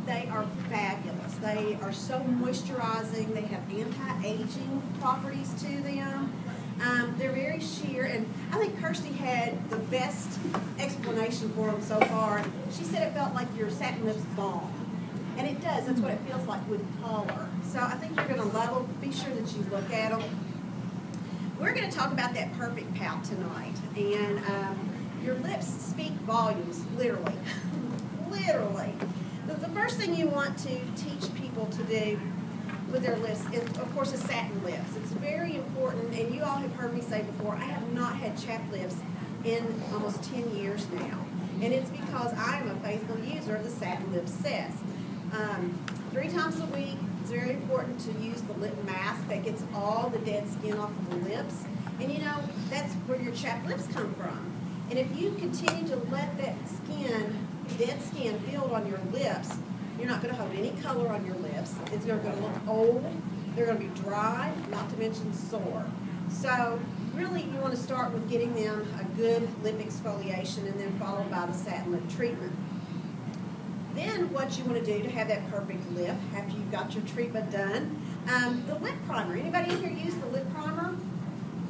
They are fabulous. They are so moisturizing. They have anti-aging properties to them. They're very sheer, and I think Kirsty had the best explanation for them so far. She said it felt like your satin lips balm, and it does. That's what it feels like with color. So I think you're going to love them. Be sure that you look at them. We're going to talk about that perfect pout tonight, and your lips speak volumes, literally. Literally. The first thing you want to teach people to do with their lips is, of course, is satin lips. It's very important, and you all have heard me say before, I have not had chapped lips in almost 10 years now, and it's because I am a faithful user of the satin lip set. 3 times a week, it's very important to use the lip mask that gets all the dead skin off of the lips, and you know, that's where your chapped lips come from. And if you continue to let that skin, dead skin, build on your lips, you're not going to hold any color on your lips. It's going to look old. They're going to be dry, not to mention sore. So really you want to start with getting them a good lip exfoliation and then followed by the satin lip treatment. Then what you want to do to have that perfect lip after you've got your treatment done, the lip primer. Anybody in here use the lip primer?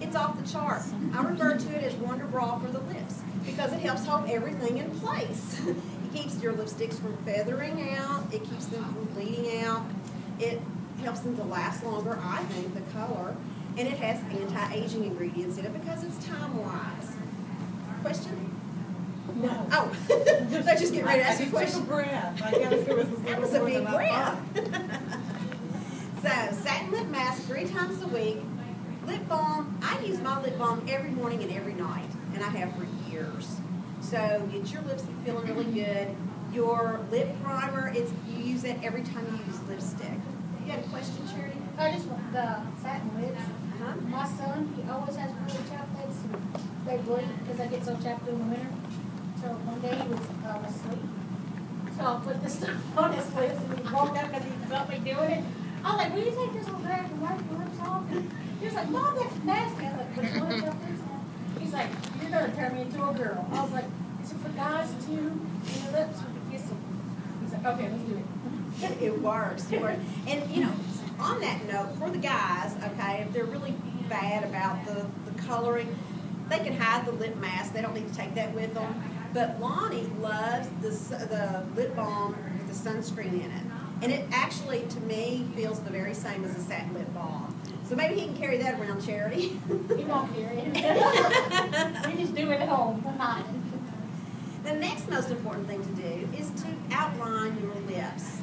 It's off the chart. I refer to it as Wonder Bra for the lips because it helps hold everything in place. It keeps your lipsticks from feathering out. It keeps them from bleeding out. It helps them to last longer, I think, the color. And it has anti-aging ingredients in it because it's time-wise. Question? No. Oh, they're just getting ready to ask you a question. Took a breath. That was a big breath. So, satin lip mask 3 times a week. Lip balm, I use my lip balm every morning and every night, and I have for years. So get your lips feeling really good. Your lip primer, you use it every time you use lipstick. You got a question, Charity? I just want the satin lips. My son, he always has really chapped lips, and they bleed because they get so chapped in the winter. So one day he was asleep. So I put this stuff on his lips, and he woke up and he felt me doing it. I was like, will you take this whole bag and wipe your lips off? And he was like, Mom, that's nasty. I was like, but you want to chop lips off? He's like, you're going to turn me into a girl. I was like, is it for guys too? And your lips, we can kiss them. He's like, okay, let's do it. It works. It works. And, you know, on that note, for the guys, okay, if they're really bad about the coloring, they can hide the lip mask. They don't need to take that with them. But Lonnie loves the lip balm with the sunscreen in it. And it actually, to me, feels the very same as a satin lip balm. So maybe he can carry that around, Charity. He won't carry it. We just do it at home. The next most important thing to do is to outline your lips.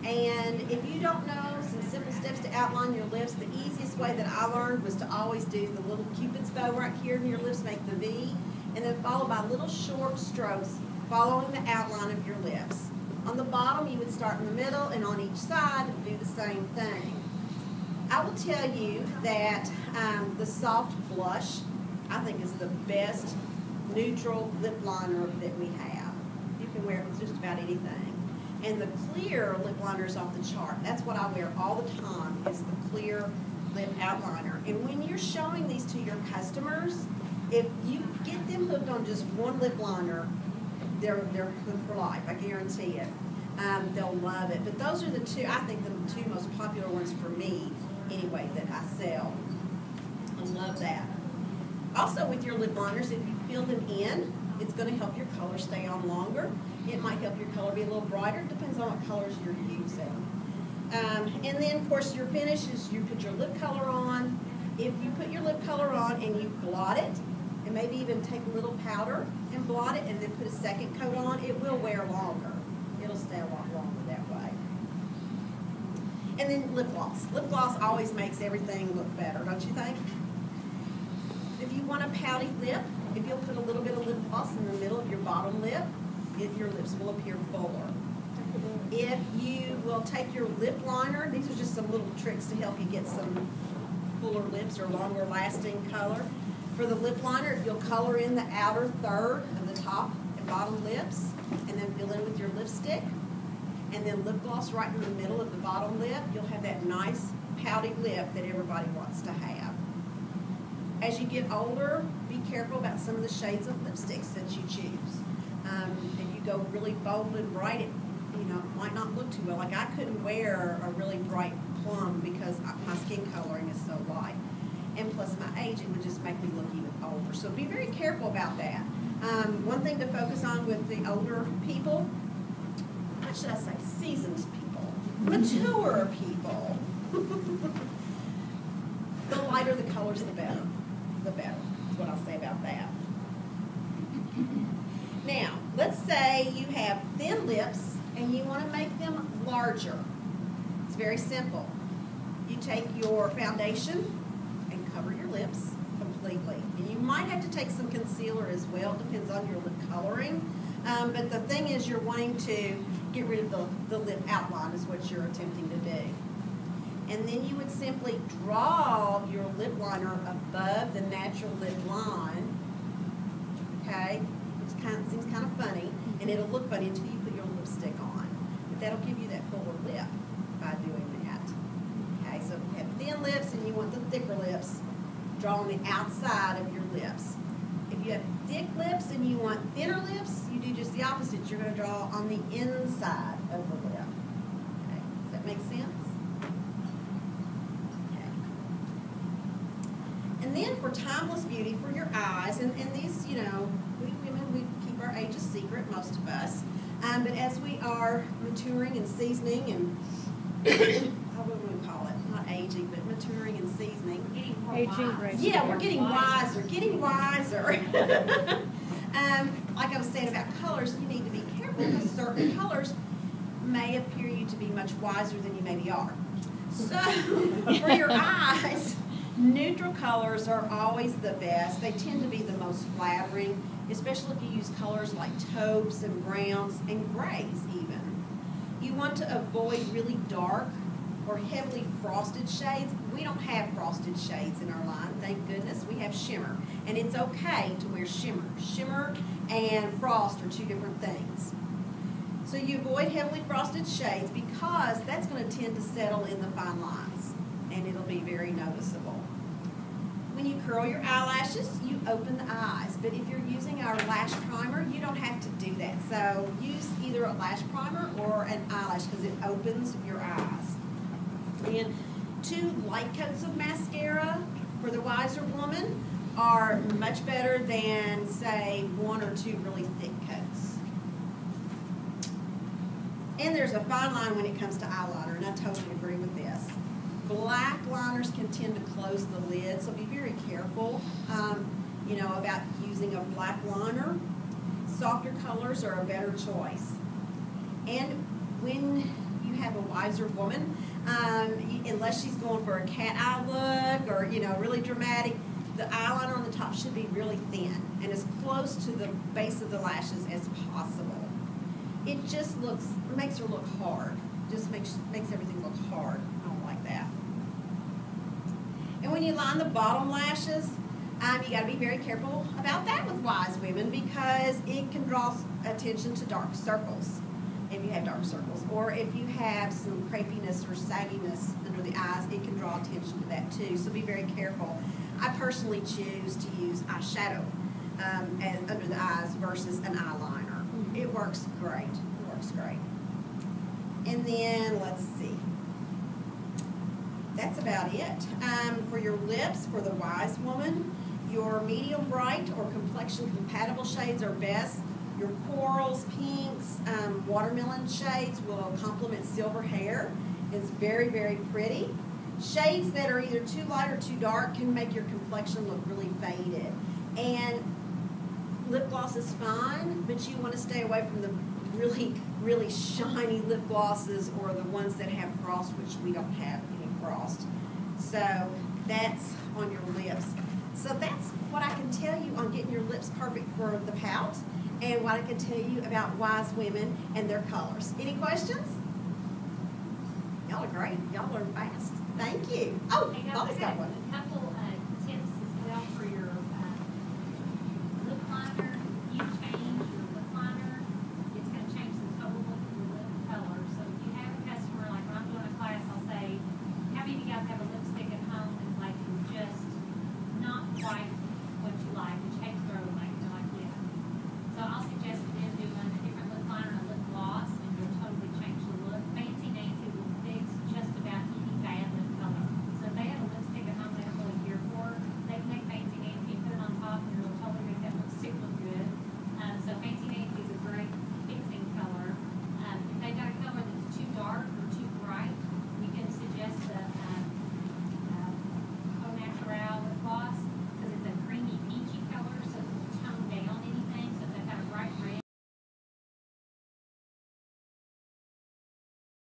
And if you don't know some simple steps to outline your lips, the easiest way that I learned was to always do the little Cupid's bow right here in your lips, make the V, and then followed by little short strokes following the outline of your lips. On the bottom, you would start in the middle, and on each side, do the same thing. I will tell you that the soft blush, I think, is the best neutral lip liner that we have. You can wear it with just about anything. And the clear lip liner is off the chart. That's what I wear all the time, is the clear lip outliner. And when you're showing these to your customers, if you get them hooked on just one lip liner, they're hooked for life, I guarantee it. They'll love it. But those are the two, I think, the 2 most popular ones for me, anyway, that I sell. I love that. Also, with your lip liners, if you fill them in, it's going to help your color stay on longer. It might help your color be a little brighter. It depends on what colors you're using. And then, of course, your finish is you put your lip color on. If you put your lip color on and you blot it, and maybe even take a little powder and blot it and then put a second coat on, it will wear longer. It'll stay a lot longer that way. And then lip gloss. Lip gloss always makes everything look better, don't you think? If you want a pouty lip, if you'll put a little bit of lip gloss in the middle of your bottom lip, your lips will appear fuller. If you will take your lip liner, these are just some little tricks to help you get some fuller lips or longer lasting color. For the lip liner, you'll color in the outer third of the top and bottom lips, and then fill in with your lipstick, and then lip gloss right in the middle of the bottom lip. You'll have that nice pouty lip that everybody wants to have. As you get older, be careful about some of the shades of lipsticks that you choose. If you go really bold and bright, might not look too well. Like I couldn't wear a really bright plum because my skin coloring is so light. And plus my age, it would just make me look even older. So be very careful about that. One thing to focus on with the older people, what should I say, seasoned people, mature people. The lighter the colors, the better. The better, is what I'll say about that. Now, let's say you have thin lips and you want to make them larger. It's very simple. You take your foundation and cover your lips completely. And you might have to take some concealer as well. It depends on your lip coloring. But the thing is, you're wanting to get rid of the lip outline is what you're attempting to do. And then you would simply draw your lip liner above the natural lip line. Okay? Which seems kind of funny. And it'll look funny until you put your lipstick on. But that'll give you that fuller lip by doing that. Okay, so if you have thin lips and you want the thicker lips, draw on the outside of your lips. If you have thick lips and you want thinner lips, you do just the opposite. You're going to draw on the inside of the lip. Okay, does that make sense? Okay. And then for timeless beauty for your eyes, and these, we women, we keep our age a secret, most of us. But as we are maturing and seasoning and, how would we call it? Not aging, but maturing and seasoning. Aging gracefully. Yeah, we're getting wiser, like I was saying about colors, you need to be careful because certain colors may appear you to be much wiser than you maybe are. So, for your eyes, neutral colors are always the best. They tend to be the most flattering, especially if you use colors like taupes and browns and grays even. You want to avoid really dark or heavily frosted shades. We don't have frosted shades in our line, thank goodness. We have shimmer, and it's okay to wear shimmer. Shimmer and frost are two different things. So you avoid heavily frosted shades because that's going to tend to settle in the fine lines, and it'll be very noticeable. When you curl your eyelashes, you open the eyes, but if you're using our lash primer, you don't have to do that. So use either a lash primer or an eyelash because it opens your eyes. And 2 light coats of mascara for the wiser woman are much better than, say, 1 or 2 really thick coats. And there's a fine line when it comes to eyeliner, and I totally agree with this. Black liners can tend to close the lid, so be very careful, about using a black liner. Softer colors are a better choice. And when you have a wiser woman, unless she's going for a cat eye look or, really dramatic, the eyeliner on the top should be really thin and as close to the base of the lashes as possible. It just makes her look hard. Just makes everything look hard. I don't like that. And when you line the bottom lashes, you got to be very careful about that with wise women because it can draw attention to dark circles. If you have dark circles, or if you have some crepiness or sagginess under the eyes, it can draw attention to that too. So be very careful. I personally choose to use eyeshadow under the eyes versus an eyeliner. It works great. It works great. And then let's see. That's about it. For your lips, for the wise woman, your medium bright or complexion compatible shades are best. Your corals, pinks, watermelon shades will complement silver hair. It's very, very pretty. Shades that are either too light or too dark can make your complexion look really faded. And lip gloss is fine, but you want to stay away from the really, really shiny lip glosses or the ones that have frost, which we don't have any frost. So that's on your lips. So that's what I can tell you on getting your lips perfect for the pout and what I can tell you about wise women and their colors. Any questions? Y'all are great. Y'all learn fast. Thank you. Oh, Molly's got one. A couple